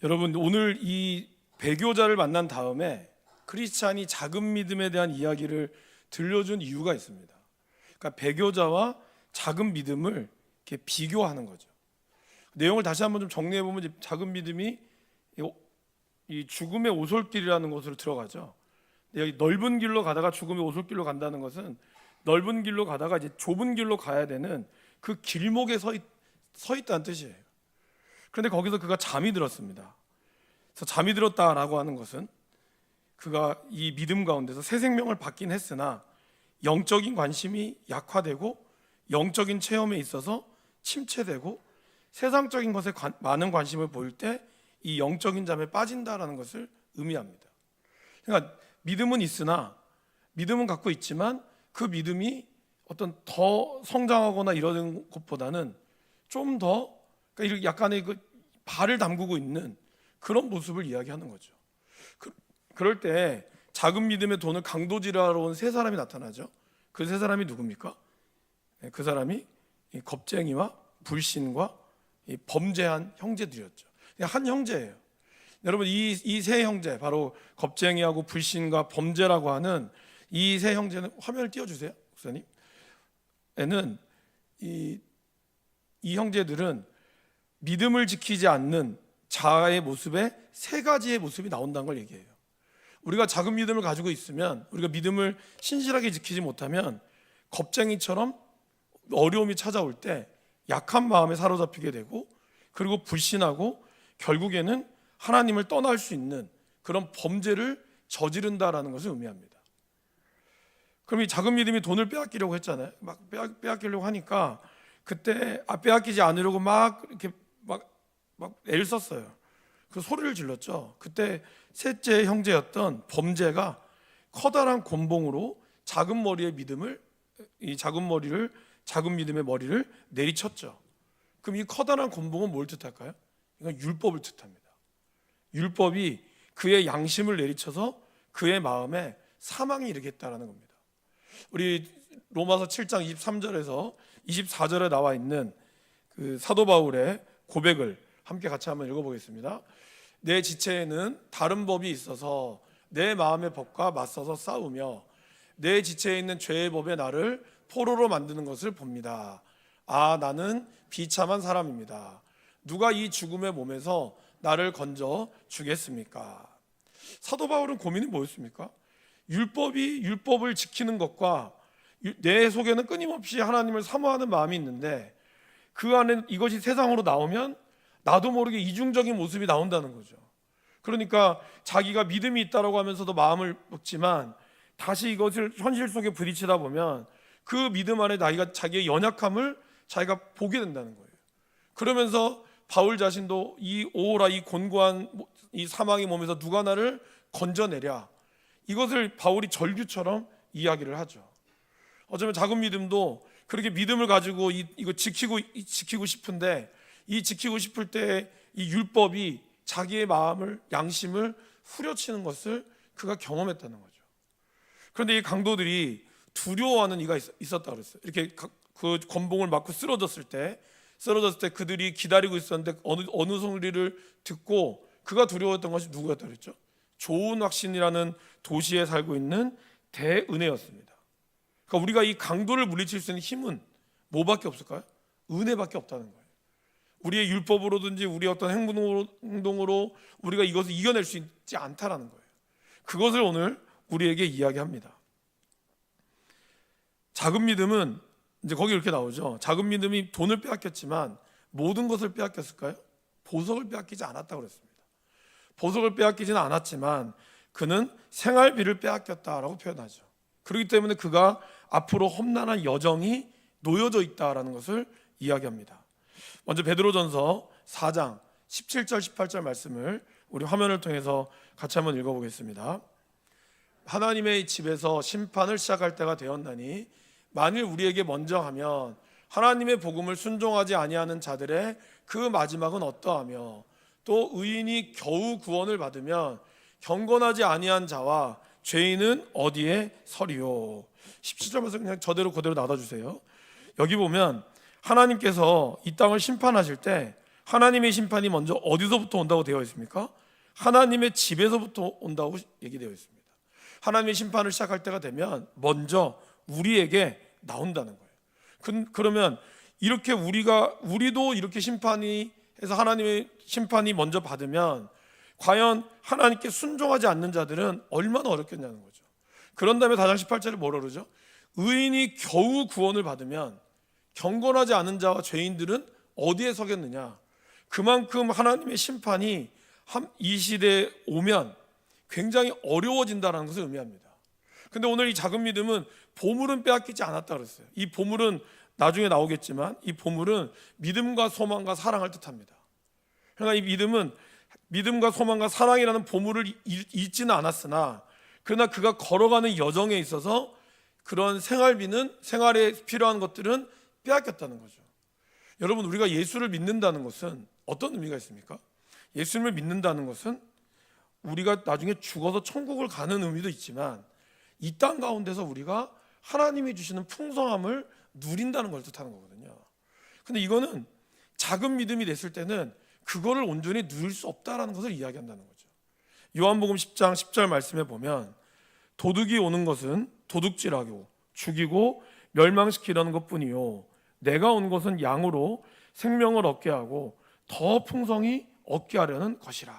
여러분, 오늘 이 배교자를 만난 다음에 크리스찬이 작은 믿음에 대한 이야기를 들려준 이유가 있습니다. 그러니까 배교자와 작은 믿음을 이렇게 비교하는 거죠. 내용을 다시 한번 좀 정리해 보면, 작은 믿음이 이 죽음의 오솔길이라는 곳으로 들어가죠. 여기 넓은 길로 가다가 죽음의 오솔길로 간다는 것은 넓은 길로 가다가 이제 좁은 길로 가야 되는 그 길목에 서 있다는 뜻이에요. 그런데 거기서 그가 잠이 들었습니다. 그래서 잠이 들었다라고 하는 것은 그가 이 믿음 가운데서 새 생명을 받긴 했으나 영적인 관심이 약화되고 영적인 체험에 있어서 침체되고 세상적인 것에 많은 관심을 보일 때 이 영적인 잠에 빠진다라는 것을 의미합니다. 그러니까 믿음은 있으나, 믿음은 갖고 있지만 그 믿음이 어떤 더 성장하거나 이러는 것보다는 좀 더, 그러니까 약간의 그 발을 담그고 있는 그런 모습을 이야기하는 거죠. 그럴 때 작은 믿음의 돈을 강도질하러 온 세 사람이 나타나죠. 그 세 사람이 누굽니까? 그 사람이 겁쟁이와 불신과 범죄한 형제들이었죠. 한 형제예요. 여러분, 이 세 형제, 바로 겁쟁이하고 불신과 범죄라고 하는 이 세 형제는, 화면을 띄워주세요, 목사님. 이 형제들은 믿음을 지키지 않는 자아의 모습에 세 가지의 모습이 나온다는 걸 얘기해요. 우리가 작은 믿음을 가지고 있으면, 우리가 믿음을 신실하게 지키지 못하면 겁쟁이처럼 어려움이 찾아올 때 약한 마음에 사로잡히게 되고, 그리고 불신하고 결국에는 하나님을 떠날 수 있는 그런 범죄를 저지른다라는 것을 의미합니다. 그럼 이 작은 믿음이 돈을 빼앗기려고 했잖아요. 막 빼앗기려고 하니까 그때 빼앗기지 않으려고 막 이렇게 막 애를 썼어요. 그 소리를 질렀죠. 그때 셋째 형제였던 범죄가 커다란 곤봉으로 작은 믿음의 머리를 내리쳤죠. 그럼 이 커다란 곤봉은 뭘 뜻할까요? 이건 율법을 뜻합니다. 율법이 그의 양심을 내리쳐서 그의 마음에 사망이 이르겠다라는 겁니다. 우리 로마서 7장 23절에서 24절에 나와 있는 그 사도 바울의 고백을 함께 같이 한번 읽어보겠습니다. 내 지체에는 다른 법이 있어서 내 마음의 법과 맞서서 싸우며 내 지체에 있는 죄의 법에 나를 포로로 만드는 것을 봅니다. 나는 비참한 사람입니다. 누가 이 죽음의 몸에서 나를 건져 주겠습니까? 사도 바울은 고민이 뭐였습니까? 율법을 지키는 것과 내 속에는 끊임없이 하나님을 사모하는 마음이 있는데, 그 안에 이것이 세상으로 나오면 나도 모르게 이중적인 모습이 나온다는 거죠. 그러니까 자기가 믿음이 있다라고 하면서도 마음을 먹지만 다시 이것을 현실 속에 부딪히다 보면 그 믿음 안에 자기의 연약함을 자기가 보게 된다는 거예요. 그러면서 바울 자신도 이 곤고한 이 사망의 몸에서 누가 나를 건져내랴, 이것을 바울이 절규처럼 이야기를 하죠. 어쩌면 작은 믿음도 그렇게 믿음을 가지고 이거 지키고 싶은데, 이 지키고 싶을 때 이 율법이 자기의 마음을, 양심을 후려치는 것을 그가 경험했다는 거죠. 그런데 이 강도들이 두려워하는 이가 있었다고 그랬어요. 이렇게 그 곤봉을 맞고 쓰러졌을 때 그들이 기다리고 있었는데 어느 소리를 듣고 그가 두려워했던 것이 누구였다고 그랬죠? 좋은 확신이라는 도시에 살고 있는 대은혜였습니다. 그러니까 우리가 이 강도를 물리칠 수 있는 힘은 뭐밖에 없을까요? 은혜밖에 없다는 거예요. 우리의 율법으로든지 우리의 어떤 행동으로 우리가 이것을 이겨낼 수 있지 않다라는 거예요. 그것을 오늘 우리에게 이야기합니다. 작은 믿음은 이제 거기 이렇게 나오죠. 작은 믿음이 돈을 빼앗겼지만 모든 것을 빼앗겼을까요? 보석을 빼앗기지 않았다고 그랬습니다. 보석을 빼앗기지는 않았지만 그는 생활비를 빼앗겼다라고 표현하죠. 그렇기 때문에 그가 앞으로 험난한 여정이 놓여져 있다라는 것을 이야기합니다. 먼저 베드로전서 4장 17절 18절 말씀을 우리 화면을 통해서 같이 한번 읽어보겠습니다. 하나님의 집에서 심판을 시작할 때가 되었나니 만일 우리에게 먼저 하면 하나님의 복음을 순종하지 아니하는 자들의 그 마지막은 어떠하며, 또 의인이 겨우 구원을 받으면 경건하지 아니한 자와 죄인은 어디에 서리요. 17절 말씀 그냥 그대로 놔둬주세요. 여기 보면 하나님께서 이 땅을 심판하실 때 하나님의 심판이 먼저 어디서부터 온다고 되어 있습니까? 하나님의 집에서부터 온다고 얘기되어 있습니다. 하나님의 심판을 시작할 때가 되면 먼저 우리에게 나온다는 거예요. 그러면 이렇게 우리도 이렇게 심판이 해서 하나님의 심판이 먼저 받으면 과연 하나님께 순종하지 않는 자들은 얼마나 어렵겠냐는 거죠. 그런 다음에 4장 18절에 뭐라 그러죠? 의인이 겨우 구원을 받으면 경건하지 않은 자와 죄인들은 어디에 서겠느냐. 그만큼 하나님의 심판이 이 시대에 오면 굉장히 어려워진다는 것을 의미합니다. 근데 오늘 이 작은 믿음은 보물은 빼앗기지 않았다 그랬어요. 이 보물은 나중에 나오겠지만 이 보물은 믿음과 소망과 사랑을 뜻합니다. 그러니까 이 믿음은 믿음과 소망과 사랑이라는 보물을 잊지는 않았으나 그러나 그가 걸어가는 여정에 있어서 그런 생활에 필요한 것들은 빼앗겼다는 거죠. 여러분, 우리가 예수를 믿는다는 것은 어떤 의미가 있습니까? 예수님을 믿는다는 것은 우리가 나중에 죽어서 천국을 가는 의미도 있지만 이 땅 가운데서 우리가 하나님이 주시는 풍성함을 누린다는 걸 뜻하는 거거든요. 근데 이거는 작은 믿음이 됐을 때는 그거를 온전히 누릴 수 없다라는 것을 이야기한다는 거죠. 요한복음 10장 10절 말씀에 보면 도둑이 오는 것은 도둑질하고 죽이고 멸망시키려는 것뿐이요 내가 온 것은 양으로 생명을 얻게 하고 더 풍성히 얻게 하려는 것이라.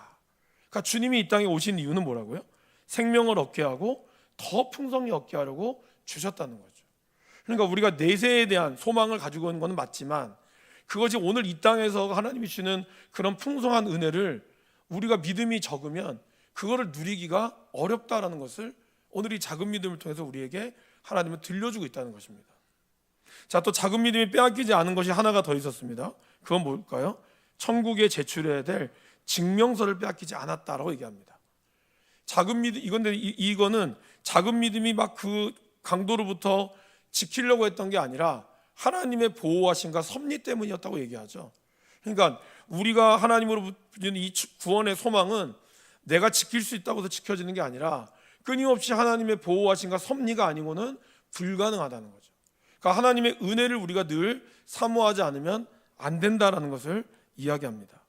그러니까 주님이 이 땅에 오신 이유는 뭐라고요? 생명을 얻게 하고 더 풍성히 얻게 하려고 주셨다는 거죠. 그러니까 우리가 내세에 대한 소망을 가지고 있는 건 맞지만 그것이 오늘 이 땅에서 하나님이 주시는 그런 풍성한 은혜를 우리가 믿음이 적으면 그거를 누리기가 어렵다라는 것을 오늘 이 작은 믿음을 통해서 우리에게 하나님은 들려주고 있다는 것입니다. 자, 또 작은 믿음이 빼앗기지 않은 것이 하나가 더 있었습니다. 그건 뭘까요? 천국에 제출해야 될 증명서를 빼앗기지 않았다라고 얘기합니다. 작은 믿음, 이거는 작은 믿음이 막 그 강도로부터 지키려고 했던 게 아니라 하나님의 보호하심과 섭리 때문이었다고 얘기하죠. 그러니까 우리가 하나님으로 주는 이 구원의 소망은 내가 지킬 수 있다고 해서 지켜지는 게 아니라 끊임없이 하나님의 보호하심과 섭리가 아니고는 불가능하다는 거죠. 그러니까 하나님의 은혜를 우리가 늘 사모하지 않으면 안 된다라는 것을 이야기합니다.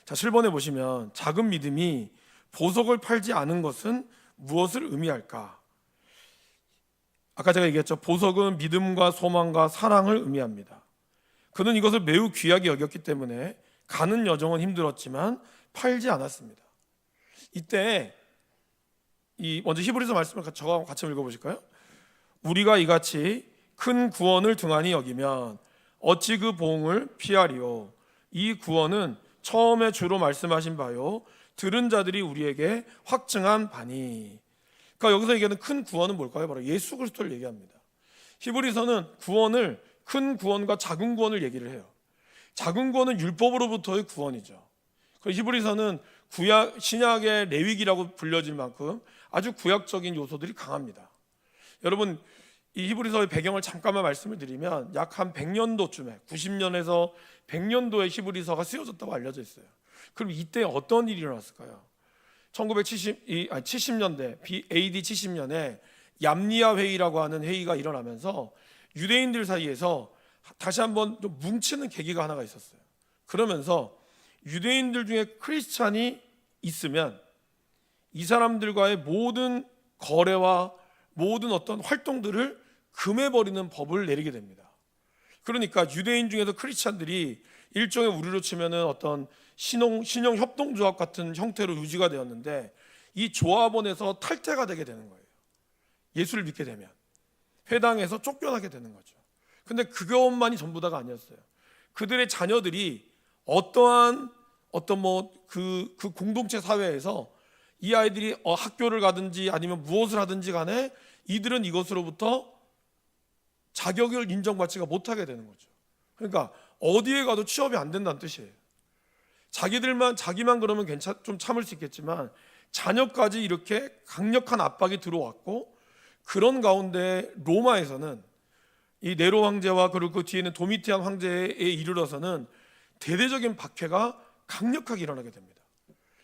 자, 7번에 보시면 작은 믿음이 보석을 팔지 않은 것은 무엇을 의미할까? 아까 제가 얘기했죠. 보석은 믿음과 소망과 사랑을 의미합니다. 그는 이것을 매우 귀하게 여겼기 때문에 가는 여정은 힘들었지만 팔지 않았습니다. 이때 먼저 히브리서 말씀을 저와 같이 읽어보실까요? 우리가 이같이 큰 구원을 등한히 여기면 어찌 그 보응을 피하리요? 이 구원은 처음에 주로 말씀하신 바요 들은 자들이 우리에게 확증한 바니. 그러니까 여기서 얘기하는 큰 구원은 뭘까요? 바로 예수 그리스도를 얘기합니다. 히브리서는 구원을 큰 구원과 작은 구원을 얘기를 해요. 작은 구원은 율법으로부터의 구원이죠. 히브리서는 신약의 레위기라고 불려질 만큼 아주 구약적인 요소들이 강합니다. 여러분, 이 히브리서의 배경을 잠깐만 말씀을 드리면 약 한 100년도쯤에 90년에서 100년도에 히브리서가 쓰여졌다고 알려져 있어요. 그럼 이때 어떤 일이 일어났을까요? 70년대 AD 70년에 얌리아 회의라고 하는 회의가 일어나면서 유대인들 사이에서 다시 한번 좀 뭉치는 계기가 하나가 있었어요. 그러면서 유대인들 중에 크리스찬이 있으면 이 사람들과의 모든 거래와 모든 어떤 활동들을 금해버리는 법을 내리게 됩니다. 그러니까 유대인 중에서 크리스찬들이 일종의 우리로 치면은 어떤 신용 협동조합 같은 형태로 유지가 되었는데 이 조합원에서 탈퇴가 되게 되는 거예요. 예수를 믿게 되면 회당에서 쫓겨나게 되는 거죠. 근데 그것만이 전부 다가 아니었어요. 그들의 자녀들이 어떠한 그 공동체 사회에서 이 아이들이 학교를 가든지 아니면 무엇을 하든지 간에 이들은 이것으로부터 자격을 인정받지가 못하게 되는 거죠. 그러니까 어디에 가도 취업이 안 된다는 뜻이에요. 자기만 그러면 좀 참을 수 있겠지만 자녀까지 이렇게 강력한 압박이 들어왔고, 그런 가운데 로마에서는 이 네로 황제와 그리고 그 뒤에는 도미티안 황제에 이르러서는 대대적인 박해가 강력하게 일어나게 됩니다.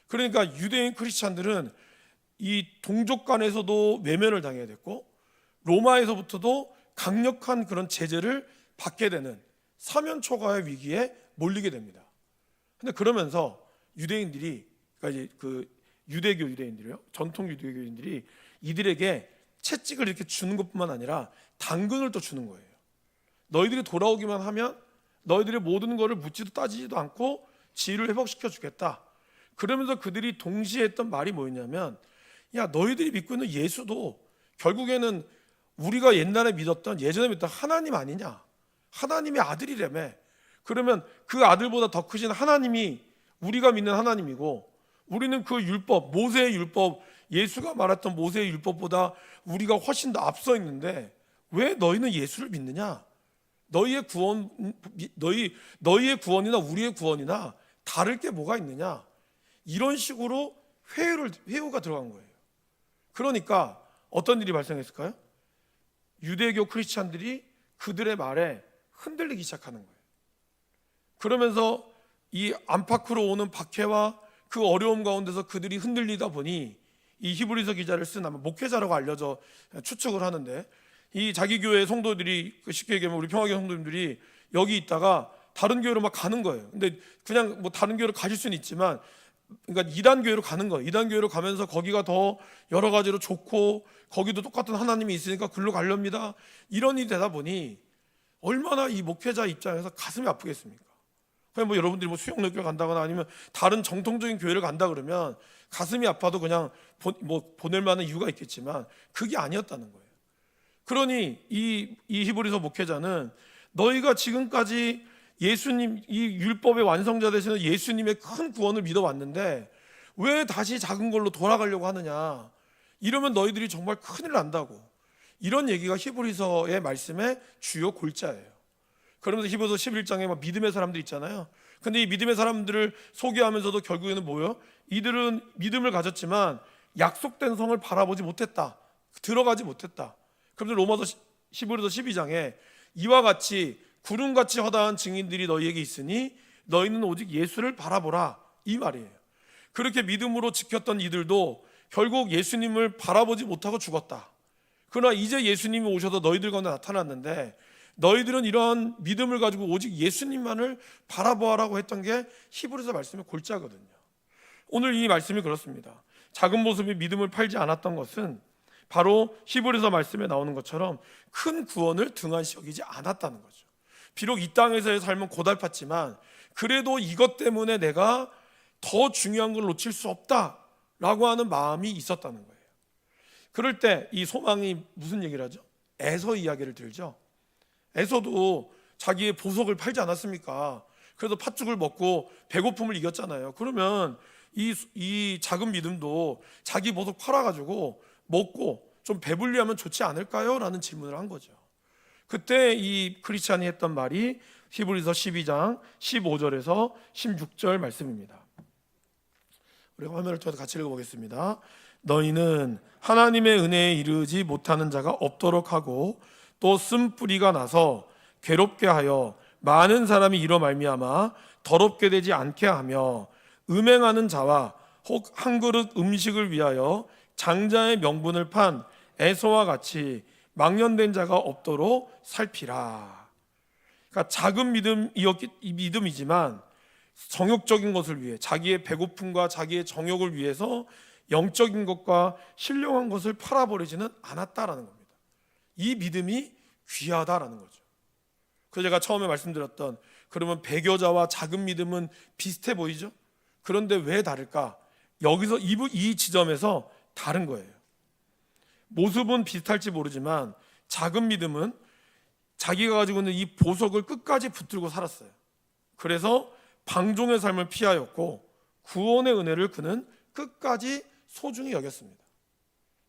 그러니까 유대인 크리스찬들은 이 동족 간에서도 외면을 당해야 됐고 로마에서부터도 강력한 그런 제재를 받게 되는 사면초가의 위기에 몰리게 됩니다. 근데 그러면서 유대인들이, 그러니까 이제 그 유대교 유대인들이요, 전통 유대교인들이 이들에게 채찍을 이렇게 주는 것뿐만 아니라 당근을 또 주는 거예요. 너희들이 돌아오기만 하면 너희들의 모든 것을 묻지도 따지지도 않고 지위를 회복시켜 주겠다. 그러면서 그들이 동시에 했던 말이 뭐였냐면, 야, 너희들이 믿고 있는 예수도 결국에는 우리가 옛날에 믿었던, 예전에 믿었던 하나님 아니냐, 하나님의 아들이라며. 그러면 그 아들보다 더 크신 하나님이 우리가 믿는 하나님이고, 우리는 그 율법, 모세의 율법, 예수가 말했던 모세의 율법보다 우리가 훨씬 더 앞서 있는데 왜 너희는 예수를 믿느냐? 너희의 구원이나 우리의 구원이나 다를 게 뭐가 있느냐? 이런 식으로 회유가 들어간 거예요. 그러니까 어떤 일이 발생했을까요? 유대교 크리스찬들이 그들의 말에 흔들리기 시작하는 거예요. 그러면서 이 안팎으로 오는 박해와 그 어려움 가운데서 그들이 흔들리다 보니 이 히브리서 기자를 쓴 아마 목회자라고 알려져 추측을 하는데, 이 자기 교회 성도들이, 쉽게 얘기하면 우리 평화교회 성도님들이 여기 있다가 다른 교회로 막 가는 거예요. 근데 그냥 뭐 다른 교회로 가실 수는 있지만, 그러니까 이단 교회로 가는 거예요. 이단 교회로 가면서 거기가 더 여러 가지로 좋고 거기도 똑같은 하나님이 있으니까 글로 가렵니다. 이런 일이 되다 보니 얼마나 이 목회자 입장에서 가슴이 아프겠습니까? 그냥 뭐 여러분들이 뭐 수영역교회 간다거나 아니면 다른 정통적인 교회를 간다 그러면 가슴이 아파도 그냥 보낼 만한 이유가 있겠지만 그게 아니었다는 거예요. 그러니 이 히브리서 목회자는 너희가 지금까지 예수님, 이 율법의 완성자 되시는 예수님의 큰 구원을 믿어왔는데 왜 다시 작은 걸로 돌아가려고 하느냐, 이러면 너희들이 정말 큰일 난다고. 이런 얘기가 히브리서의 말씀의 주요 골자예요. 그러면서 히브리서 11장에 막 믿음의 사람들 있잖아요. 근데 이 믿음의 사람들을 소개하면서도 결국에는 뭐예요? 이들은 믿음을 가졌지만 약속된 성을 바라보지 못했다, 들어가지 못했다. 그런데 히브리서 12장에 이와 같이 구름같이 허다한 증인들이 너희에게 있으니 너희는 오직 예수를 바라보라, 이 말이에요. 그렇게 믿음으로 지켰던 이들도 결국 예수님을 바라보지 못하고 죽었다. 그러나 이제 예수님이 오셔서 너희들 가운데 나타났는데 너희들은 이러한 믿음을 가지고 오직 예수님만을 바라보아라고 했던 게 히브리서 말씀의 골자거든요. 오늘 이 말씀이 그렇습니다. 작은 모습이 믿음을 팔지 않았던 것은 바로 히브리서 말씀에 나오는 것처럼 큰 구원을 등한시 여기지 않았다는 거죠. 비록 이 땅에서의 삶은 고달팠지만 그래도 이것 때문에 내가 더 중요한 걸 놓칠 수 없다라고 하는 마음이 있었다는 거예요. 그럴 때 이 소망이 무슨 얘기를 하죠? 에서 이야기를 들죠. 에서도 자기의 보석을 팔지 않았습니까? 그래서 팥죽을 먹고 배고픔을 이겼잖아요. 그러면 이 작은 믿음도 자기 보석 팔아가지고 먹고 좀 배불리하면 좋지 않을까요? 라는 질문을 한 거죠. 그때 이 크리스찬이 했던 말이 히브리서 12장 15절에서 16절 말씀입니다. 우리가 화면을 통해서 같이 읽어보겠습니다. 너희는 하나님의 은혜에 이르지 못하는 자가 없도록 하고 또 쓴뿌리가 나서 괴롭게 하여 많은 사람이 이로 말미암아 더럽게 되지 않게 하며 음행하는 자와 혹 한 그릇 음식을 위하여 장자의 명분을 판 에서와 같이 망령된 자가 없도록 살피라. 그러니까 작은 믿음이지만 정욕적인 것을 위해, 자기의 배고픔과 자기의 정욕을 위해서 영적인 것과 신령한 것을 팔아버리지는 않았다라는 겁니다. 이 믿음이 귀하다라는 거죠. 그래서 제가 처음에 말씀드렸던, 그러면 배교자와 작은 믿음은 비슷해 보이죠? 그런데 왜 다를까? 여기서 이 지점에서 다른 거예요. 모습은 비슷할지 모르지만 작은 믿음은 자기가 가지고 있는 이 보석을 끝까지 붙들고 살았어요. 그래서 방종의 삶을 피하였고 구원의 은혜를 그는 끝까지 소중히 여겼습니다.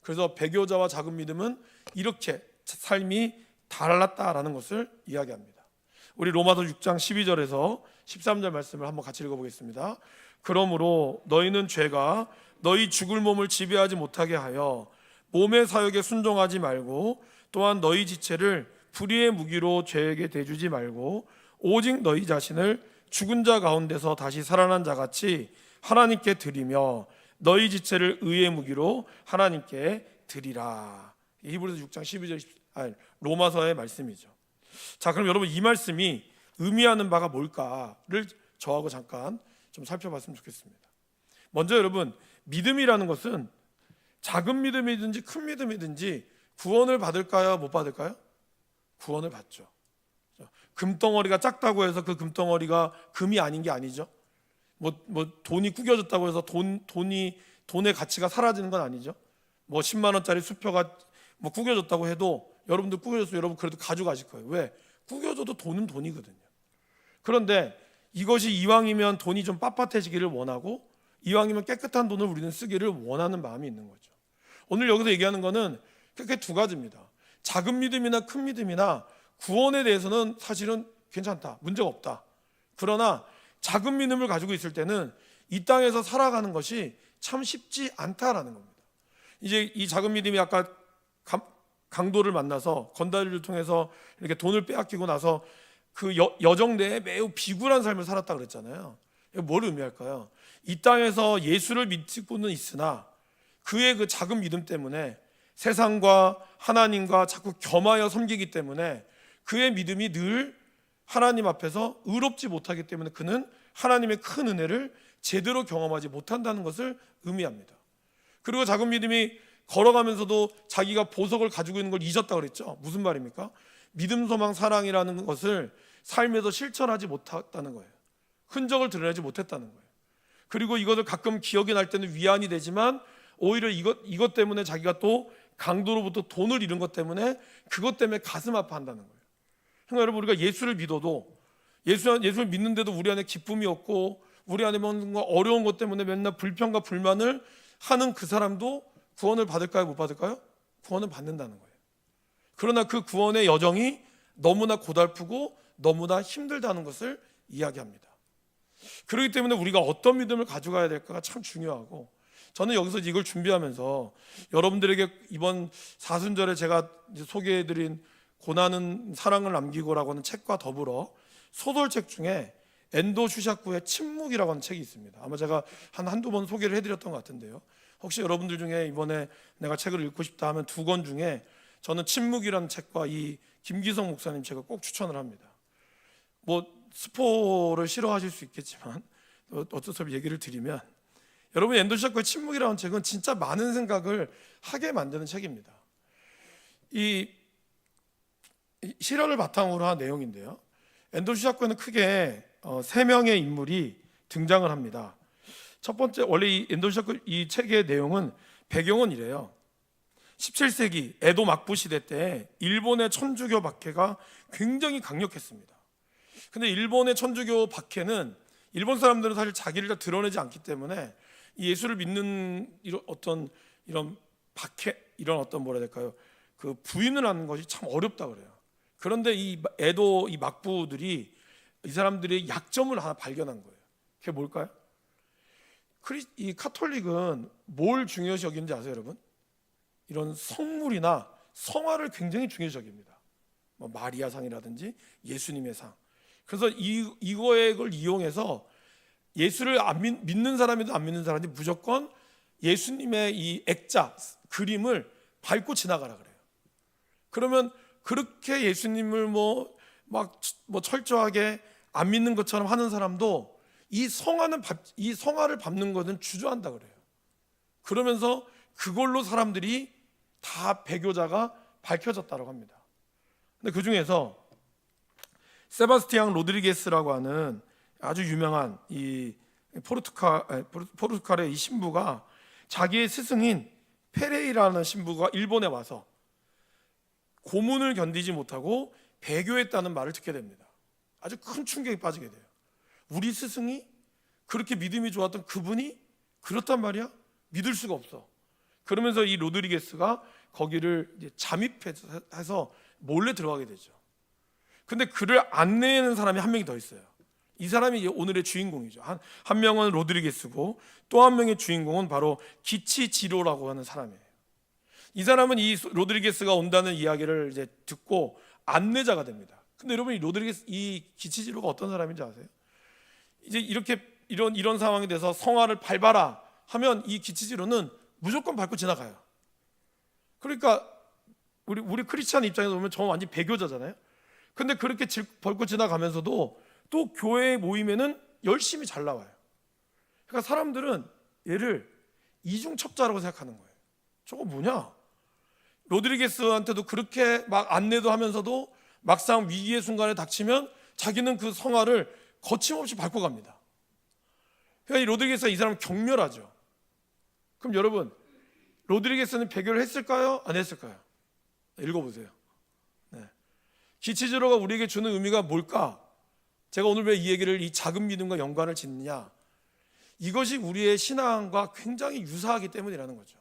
그래서 배교자와 작은 믿음은 이렇게 삶이 달랐다라는 것을 이야기합니다. 우리 로마서 6장 12절에서 13절 말씀을 한번 같이 읽어보겠습니다. 그러므로 너희는 죄가 너희 죽을 몸을 지배하지 못하게 하여 몸의 사역에 순종하지 말고, 또한 너희 지체를 불의의 무기로 죄에게 대주지 말고 오직 너희 자신을 죽은 자 가운데서 다시 살아난 자같이 하나님께 드리며 너희 지체를 의의 무기로 하나님께 드리라. 히브리서 6장 12절 로마서의 말씀이죠. 자, 그럼 여러분, 이 말씀이 의미하는 바가 뭘까를 저하고 잠깐 좀 살펴봤으면 좋겠습니다. 먼저 여러분, 믿음이라는 것은 작은 믿음이든지 큰 믿음이든지 구원을 받을까요? 못 받을까요? 구원을 받죠. 금덩어리가 작다고 해서 그 금덩어리가 금이 아닌 게 아니죠. 뭐 돈이 구겨졌다고 해서 돈의 가치가 사라지는 건 아니죠. 뭐 10만 원짜리 수표가 뭐 구겨졌다고 해도 여러분들 구겨졌으면 여러분 그래도 가져가실 거예요. 왜? 구겨져도 돈은 돈이거든요. 그런데 이것이 이왕이면 돈이 좀 빳빳해지기를 원하고 이왕이면 깨끗한 돈을 우리는 쓰기를 원하는 마음이 있는 거죠. 오늘 여기서 얘기하는 거는 크게 두 가지입니다. 작은 믿음이나 큰 믿음이나 구원에 대해서는 사실은 괜찮다, 문제가 없다. 그러나 작은 믿음을 가지고 있을 때는 이 땅에서 살아가는 것이 참 쉽지 않다라는 겁니다. 이제 이 작은 믿음이 아까 강도를 만나서 건달을 통해서 이렇게 돈을 빼앗기고 나서 그 여정 내에 매우 비굴한 삶을 살았다 그랬잖아요. 뭘 의미할까요? 이 땅에서 예수를 믿고는 있으나 그의 그 작은 믿음 때문에 세상과 하나님과 자꾸 겸하여 섬기기 때문에 그의 믿음이 늘 하나님 앞에서 의롭지 못하기 때문에 그는 하나님의 큰 은혜를 제대로 경험하지 못한다는 것을 의미합니다. 그리고 작은 믿음이 걸어가면서도 자기가 보석을 가지고 있는 걸 잊었다 그랬죠. 무슨 말입니까? 믿음, 소망, 사랑이라는 것을 삶에서 실천하지 못했다는 거예요. 흔적을 드러내지 못했다는 거예요. 그리고 이것을 가끔 기억이 날 때는 위안이 되지만 오히려 이것 때문에 자기가 또 강도로부터 돈을 잃은 것 때문에 그것 때문에 가슴 아파한다는 거예요. 그러니까 여러분, 우리가 예수를 믿어도 예수를 믿는데도 우리 안에 기쁨이 없고 우리 안에 뭔가 어려운 것 때문에 맨날 불평과 불만을 하는 그 사람도 구원을 받을까요? 못 받을까요? 구원을 받는다는 거예요. 그러나 그 구원의 여정이 너무나 고달프고 너무나 힘들다는 것을 이야기합니다. 그렇기 때문에 우리가 어떤 믿음을 가져가야 될까가 참 중요하고, 저는 여기서 이걸 준비하면서 여러분들에게 이번 사순절에 제가 소개해드린 고난은 사랑을 남기고라고 하는 책과 더불어 소설책 중에 엔도 슈샤쿠의 침묵이라고 하는 책이 있습니다. 아마 제가 한두 번 소개를 해드렸던 것 같은데요. 혹시 여러분들 중에 이번에 내가 책을 읽고 싶다 하면 두 권 중에 저는 침묵이라는 책과 이 김기성 목사님 책을 꼭 추천을 합니다. 뭐 스포를 싫어하실 수 있겠지만 어쩔 수 없이 얘기를 드리면, 여러분, 엔도 슈샤쿠의 침묵이라는 책은 진짜 많은 생각을 하게 만드는 책입니다. 이 실화를 바탕으로 한 내용인데요. 엔도 슈샤쿠에는 크게 세 명의 인물이 등장을 합니다. 첫 번째, 원래 이 엔도 슈샤쿠 이 책의 내용은 배경은 이래요. 17세기 에도 막부 시대 때 일본의 천주교 박해가 굉장히 강력했습니다. 근데 일본의 천주교 박해는 일본 사람들은 사실 자기를 다 드러내지 않기 때문에 이 예수를 믿는 이런 박해, 이런 뭐라 해야 될까요? 그 부인을 하는 것이 참 어렵다 그래요. 그런데 이 에도 이 막부들이 이 사람들의 약점을 하나 발견한 거예요. 그게 뭘까요? 이 카톨릭은 뭘 중요시 여기는지 아세요, 여러분? 이런 성물이나 성화를 굉장히 중요시 여깁니다. 뭐 마리아상이라든지 예수님의 상. 그래서 이걸 이용해서 예수를 믿는 사람이든 안 믿는 사람이 무조건 예수님의 이 액자, 그림을 밟고 지나가라 그래요. 그러면 그렇게 예수님을 철저하게 안 믿는 것처럼 하는 사람도 이 성화를 밟는 것은 주저한다 그래요. 그러면서 그걸로 사람들이 다 배교자가 밝혀졌다고 합니다. 근데 그 중에서 세바스티앙 로드리게스라고 하는 아주 유명한 이 포르투갈의 이 신부가 자기의 스승인 페레이라는 신부가 일본에 와서 고문을 견디지 못하고 배교했다는 말을 듣게 됩니다. 아주 큰 충격에 빠지게 돼요. 우리 스승이 그렇게 믿음이 좋았던 그분이 그렇단 말이야? 믿을 수가 없어. 그러면서 이 로드리게스가 거기를 이제 잠입해서 몰래 들어가게 되죠. 근데 그를 안내하는 사람이 한 명이 더 있어요. 이 사람이 오늘의 주인공이죠. 한 명은 로드리게스고 또 한 명의 주인공은 바로 기치지로라고 하는 사람이에요. 이 사람은 이 로드리게스가 온다는 이야기를 이제 듣고 안내자가 됩니다. 근데 여러분, 이 기치지로가 어떤 사람인지 아세요? 이제 이런 상황에 대해서 성화를 밟아라 하면 이 기치지로는 무조건 밟고 지나가요. 그러니까 우리 크리스찬 입장에서 보면 저는 완전 배교자잖아요. 근데 그렇게 벌고 지나가면서도 또 교회 모임에는 열심히 잘 나와요. 그러니까 사람들은 얘를 이중첩자라고 생각하는 거예요. 저거 뭐냐? 로드리게스한테도 그렇게 막 안내도 하면서도 막상 위기의 순간에 닥치면 자기는 그 성화를 거침없이 밟고 갑니다. 그러니까 이 로드리게스가 이 사람 경멸하죠. 그럼 여러분, 로드리게스는 배교를 했을까요? 안 했을까요? 읽어보세요. 네. 기치즈로가 우리에게 주는 의미가 뭘까? 제가 오늘 왜 이 얘기를 이 작은 믿음과 연관을 짓느냐? 이것이 우리의 신앙과 굉장히 유사하기 때문이라는 거죠.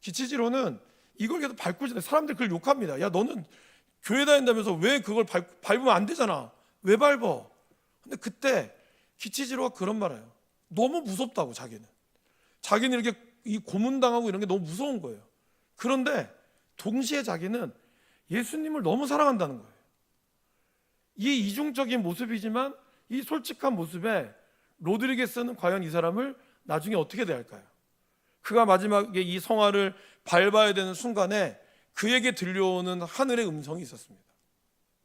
기치지로는 이걸 계속 밟고 지내. 사람들이 그걸 욕합니다. 야, 너는 교회 다닌다면서 왜 그걸 밟으면 안 되잖아. 왜 밟아? 근데 그때 기치지로가 그런 말을 해요. 너무 무섭다고. 자기는 이렇게 이 고문당하고 이런 게 너무 무서운 거예요. 그런데 동시에 자기는 예수님을 너무 사랑한다는 거예요. 이 이중적인 모습이지만 이 솔직한 모습에 로드리게스는 과연 이 사람을 나중에 어떻게 대할까요? 그가 마지막에 이 성화를 밟아야 되는 순간에 그에게 들려오는 하늘의 음성이 있었습니다.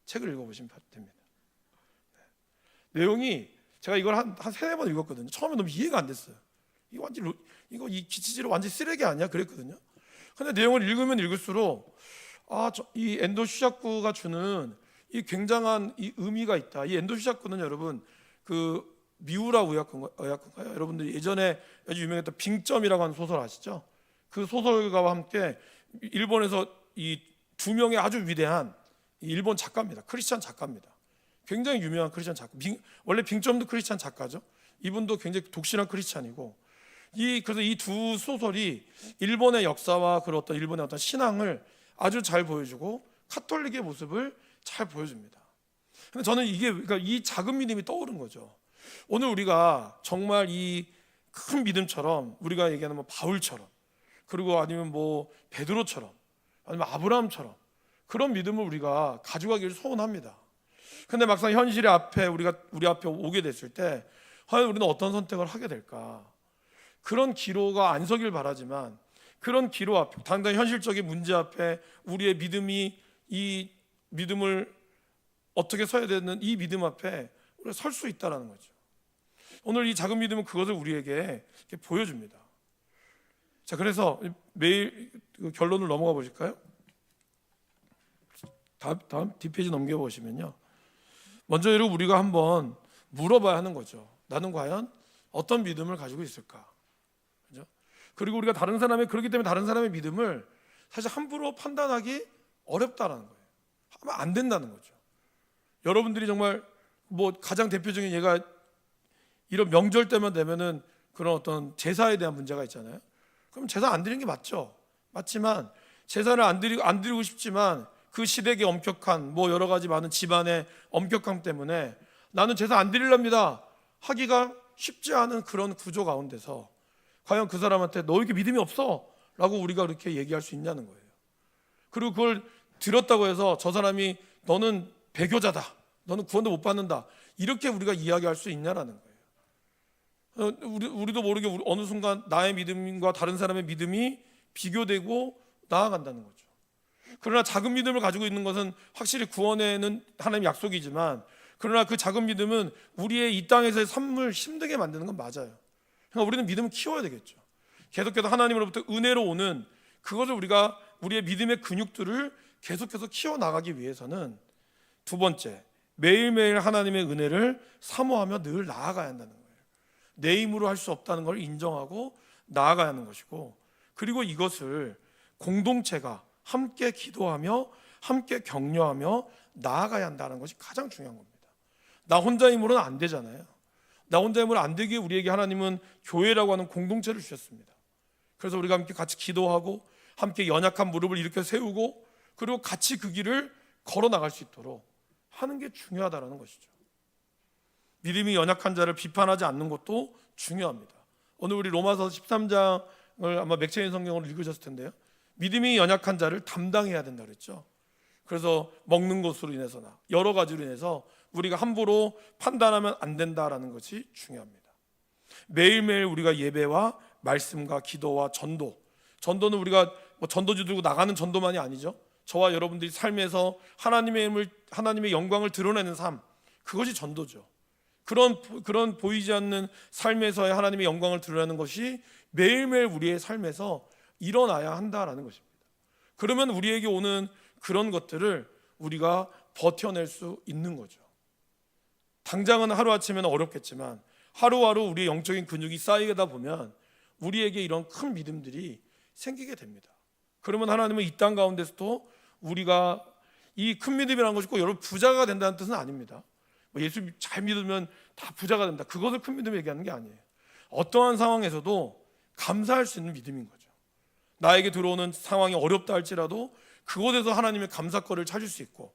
책을 읽어보시면 됩니다. 내용이 제가 이걸 한 세네 번 읽었거든요. 처음에 너무 이해가 안 됐어요. 이거 이 기치지로 완전 쓰레기 아니야? 그랬거든요. 근데 내용을 읽으면 읽을수록 이 엔도 슈샤쿠가 주는 이 굉장한 이 의미가 있다. 이 엔도 슈샤쿠는 여러분 그 미우라 의학군가요? 여러분들 예전에 아주 유명했던 빙점이라고 하는 소설 아시죠? 그 소설가와 함께 일본에서 이 두 명의 아주 위대한 일본 작가입니다. 크리스찬 작가입니다. 굉장히 유명한 크리스찬 작가. 원래 빙점도 크리스찬 작가죠. 이분도 굉장히 독실한 크리스찬이고 그래서 이 두 소설이 일본의 역사와 그런 어떤 일본의 어떤 신앙을 아주 잘 보여주고 카톨릭의 모습을 잘 보여줍니다. 근데 저는 그러니까 이 작은 믿음이 떠오른 거죠. 오늘 우리가 정말 이 큰 믿음처럼 우리가 얘기하는 뭐 바울처럼 그리고 아니면 뭐 베드로처럼 아니면 아브라함처럼 그런 믿음을 우리가 가져가기를 소원합니다. 근데 막상 현실의 앞에 우리 앞에 오게 됐을 때 과연 우리는 어떤 선택을 하게 될까? 그런 기로가 안 서길 바라지만 그런 기로 앞에 당장 현실적인 문제 앞에 우리의 믿음이 이 믿음을 어떻게 서야 되는 이 믿음 앞에 우리가 설 수 있다라는 거죠. 오늘 이 작은 믿음은 그것을 우리에게 이렇게 보여줍니다. 자, 그래서 매일 결론을 넘어가 보실까요? 다음 뒷페이지 넘겨보시면요. 먼저 여러분 우리가 한번 물어봐야 하는 거죠. 나는 과연 어떤 믿음을 가지고 있을까? 그렇죠? 그리고 우리가 그렇기 때문에 다른 사람의 믿음을 사실 함부로 판단하기 어렵다라는 거예요. 하면 안 된다는 거죠. 여러분들이 정말 뭐 가장 대표적인 예가 이런 명절 때만 되면은 그런 어떤 제사에 대한 문제가 있잖아요. 그럼 제사 안 드리는 게 맞죠. 맞지만 제사를 안 드리고 싶지만 그 시댁의 엄격한 뭐 여러 가지 많은 집안의 엄격함 때문에 나는 제사 안 드리랍니다 하기가 쉽지 않은 그런 구조 가운데서 과연 그 사람한테 너 이렇게 믿음이 없어? 라고 우리가 그렇게 얘기할 수 있냐는 거예요. 그리고 그걸 들었다고 해서 저 사람이 너는 배교자다, 너는 구원도 못 받는다 이렇게 우리가 이야기할 수 있냐라는 거예요. 우리도 모르게 어느 순간 나의 믿음과 다른 사람의 믿음이 비교되고 나아간다는 거죠. 그러나 작은 믿음을 가지고 있는 것은 확실히 구원에는 하나님의 약속이지만 그러나 그 작은 믿음은 우리의 이 땅에서의 삶을 힘들게 만드는 건 맞아요. 그러니까 우리는 믿음을 키워야 되겠죠. 계속해서 하나님으로부터 은혜로 오는 그것을 우리의 믿음의 근육들을 계속해서 키워나가기 위해서는 두 번째, 매일매일 하나님의 은혜를 사모하며 늘 나아가야 한다는 거예요. 내 힘으로 할 수 없다는 걸 인정하고 나아가야 하는 것이고 그리고 이것을 공동체가 함께 기도하며 함께 격려하며 나아가야 한다는 것이 가장 중요한 겁니다. 나 혼자 힘으로는 안 되잖아요. 나 혼자 힘으로 안 되기에 우리에게 하나님은 교회라고 하는 공동체를 주셨습니다. 그래서 우리가 함께 같이 기도하고 함께 연약한 무릎을 일으켜 세우고 그리고 같이 그 길을 걸어 나갈 수 있도록 하는 게 중요하다는 것이죠. 믿음이 연약한 자를 비판하지 않는 것도 중요합니다. 오늘 우리 로마서 13장을 아마 맥체인 성경으로 읽으셨을 텐데요. 믿음이 연약한 자를 담당해야 된다 그랬죠. 그래서 먹는 것으로 인해서나 여러 가지로 인해서 우리가 함부로 판단하면 안 된다라는 것이 중요합니다. 매일매일 우리가 예배와 말씀과 기도와 전도는 우리가 뭐 전도주 들고 나가는 전도만이 아니죠. 저와 여러분들이 삶에서 하나님의 영광을 드러내는 삶, 그것이 전도죠. 그런 보이지 않는 삶에서의 하나님의 영광을 드러내는 것이 매일매일 우리의 삶에서 일어나야 한다라는 것입니다. 그러면 우리에게 오는 그런 것들을 우리가 버텨낼 수 있는 거죠. 당장은 하루아침에는 어렵겠지만 하루하루 우리의 영적인 근육이 쌓이다 보면 우리에게 이런 큰 믿음들이 생기게 됩니다. 그러면 하나님은 이 땅 가운데서도 우리가 이 큰 믿음이라는 것이 꼭 여러분 부자가 된다는 뜻은 아닙니다. 예수 잘 믿으면 다 부자가 된다, 그것을 큰 믿음 얘기하는 게 아니에요. 어떠한 상황에서도 감사할 수 있는 믿음인 거죠. 나에게 들어오는 상황이 어렵다 할지라도 그곳에서 하나님의 감사거리를 찾을 수 있고,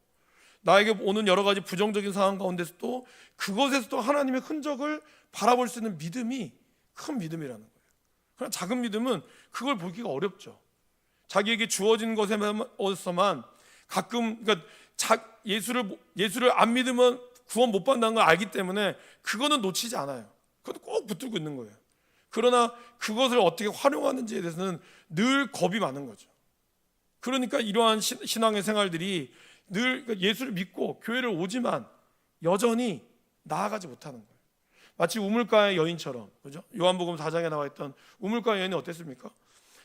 나에게 오는 여러 가지 부정적인 상황 가운데서도 그것에서도 하나님의 흔적을 바라볼 수 있는 믿음이 큰 믿음이라는 거예요. 그러나 작은 믿음은 그걸 보기가 어렵죠. 자기에게 주어진 것에서만 가끔, 그러니까 예수를 안 믿으면 구원 못 받는다는 걸 알기 때문에 그거는 놓치지 않아요. 그것도 꼭 붙들고 있는 거예요. 그러나 그것을 어떻게 활용하는지에 대해서는 늘 겁이 많은 거죠. 그러니까 이러한 신앙의 생활들이 늘 예수를 믿고 교회를 오지만 여전히 나아가지 못하는 거예요. 마치 우물가의 여인처럼, 그죠? 요한복음 4장에 나와 있던 우물가의 여인이 어땠습니까?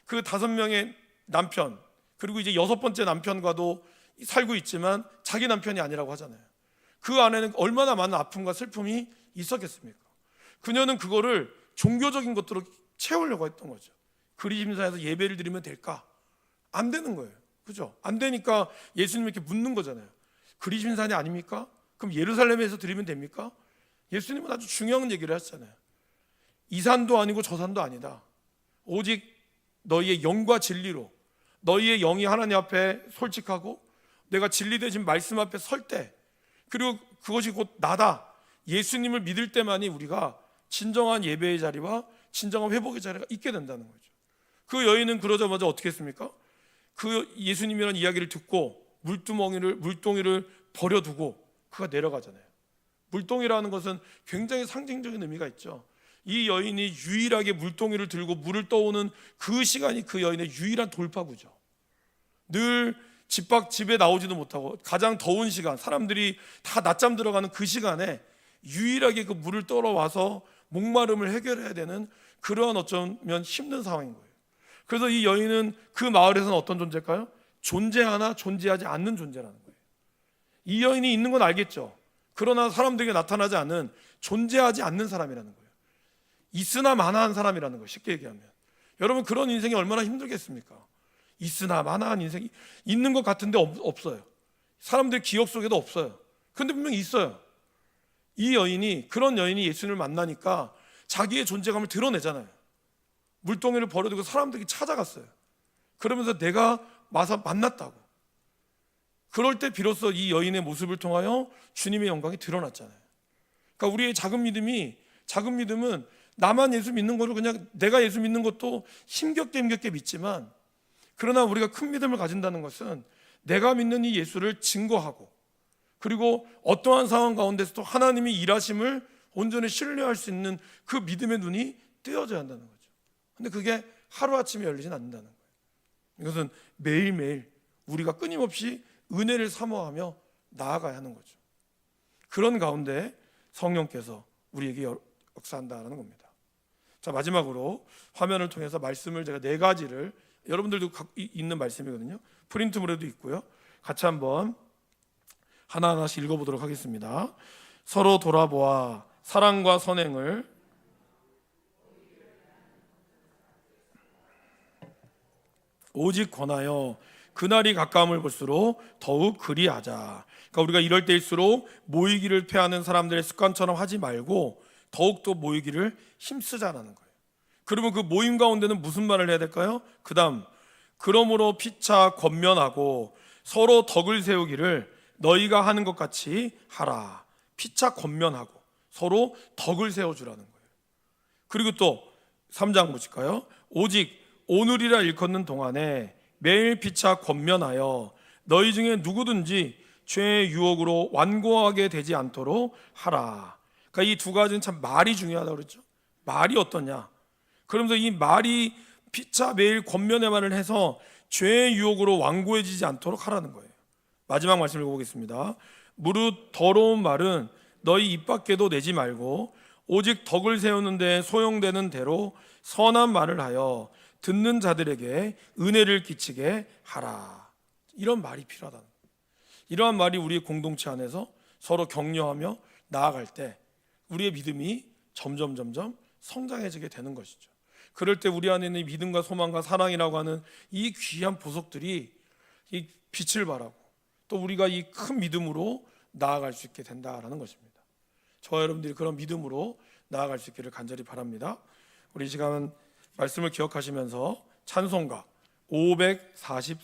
그 5명의 남편, 그리고 이제 6번째 남편과도 살고 있지만 자기 남편이 아니라고 하잖아요. 그 안에는 얼마나 많은 아픔과 슬픔이 있었겠습니까? 그녀는 그거를 종교적인 것들로 채우려고 했던 거죠. 그리심사에서 예배를 드리면 될까? 안 되는 거예요. 그죠? 안 되니까 예수님이 이렇게 묻는 거잖아요. 그리심산이 아닙니까? 그럼 예루살렘에서 드리면 됩니까? 예수님은 아주 중요한 얘기를 하셨잖아요. 이 산도 아니고 저 산도 아니다. 오직 너희의 영과 진리로, 너희의 영이 하나님 앞에 솔직하고 내가 진리 되신 말씀 앞에 설 때, 그리고 그것이 곧 나다, 예수님을 믿을 때만이 우리가 진정한 예배의 자리와 진정한 회복의 자리가 있게 된다는 거죠. 그 여인은 그러자마자 어떻게 했습니까? 그 예수님이라는 이야기를 듣고 물동이를 버려두고 그가 내려가잖아요. 물동이라는 것은 굉장히 상징적인 의미가 있죠. 이 여인이 유일하게 물동이를 들고 물을 떠오는 그 시간이 그 여인의 유일한 돌파구죠. 늘 집에 나오지도 못하고 가장 더운 시간, 사람들이 다 낮잠 들어가는 그 시간에 유일하게 그 물을 떠러와서 목마름을 해결해야 되는 그러한 어쩌면 힘든 상황인 거예요. 그래서 이 여인은 그 마을에서는 어떤 존재일까요? 존재하나 존재하지 않는 존재라는 거예요. 이 여인이 있는 건 알겠죠. 그러나 사람들에게 나타나지 않은, 존재하지 않는 사람이라는 거예요. 있으나 마나한 사람이라는 거예요. 쉽게 얘기하면. 여러분, 그런 인생이 얼마나 힘들겠습니까? 있으나 마나한 인생이 있는 것 같은데 없어요. 사람들 기억 속에도 없어요. 그런데 분명히 있어요. 그런 여인이 예수님을 만나니까 자기의 존재감을 드러내잖아요. 물동이를 버려두고 사람들이 찾아갔어요. 그러면서 내가 와서 만났다고. 그럴 때 비로소 이 여인의 모습을 통하여 주님의 영광이 드러났잖아요. 그러니까 우리의 작은 믿음은 나만 예수 믿는 거를, 그냥 내가 예수 믿는 것도 힘겹게 믿지만, 그러나 우리가 큰 믿음을 가진다는 것은 내가 믿는 이 예수를 증거하고, 그리고 어떠한 상황 가운데서도 하나님이 일하심을 온전히 신뢰할 수 있는 그 믿음의 눈이 뜨여져야 한다는 거죠. 근데 그게 하루아침에 열리진 않는다는 거예요. 이것은 매일매일 우리가 끊임없이 은혜를 사모하며 나아가야 하는 거죠. 그런 가운데 성령께서 우리에게 역사한다는 겁니다. 자, 마지막으로 화면을 통해서 말씀을 제가 4가지를, 여러분들도 갖고 있는 말씀이거든요. 프린트물에도 있고요. 같이 한번 하나하나씩 읽어보도록 하겠습니다. 서로 돌아보아 사랑과 선행을 오직 권하여 그날이 가까움을 볼수록 더욱 그리하자. 그러니까 우리가 이럴 때일수록 모이기를 패하는 사람들의 습관처럼 하지 말고 더욱더 모이기를 힘쓰자라는 거예요. 그러면 그 모임 가운데는 무슨 말을 해야 될까요? 그 다음, 그러므로 피차 권면하고 서로 덕을 세우기를 너희가 하는 것 같이 하라. 피차 권면하고 서로 덕을 세워주라는 거예요. 그리고 또 3장 보실까요? 오직 오늘이라 일컫는 동안에 매일 피차 권면하여 너희 중에 누구든지 죄의 유혹으로 완고하게 되지 않도록 하라. 그러니까 이 2가지는 참 말이 중요하다고 그랬죠. 말이 어떠냐? 그러면서 이 말이 피차 매일 권면의 말을 해서 죄의 유혹으로 완고해지지 않도록 하라는 거예요. 마지막 말씀 읽어보겠습니다. 무릇 더러운 말은 너희 입 밖에도 내지 말고 오직 덕을 세우는 데 소용되는 대로 선한 말을 하여 듣는 자들에게 은혜를 끼치게 하라. 이런 말이 필요하다는 거예요. 이러한 말이 우리의 공동체 안에서 서로 격려하며 나아갈 때 우리의 믿음이 점점 성장해지게 되는 것이죠. 그럴 때 우리 안에 있는 이 믿음과 소망과 사랑이라고 하는 이 귀한 보석들이 이 빛을 발하고 또 우리가 이 큰 믿음으로 나아갈 수 있게 된다라는 것입니다. 저와 여러분들이 그런 믿음으로 나아갈 수 있기를 간절히 바랍니다. 우리 이 시간 말씀을 기억하시면서 찬송가 543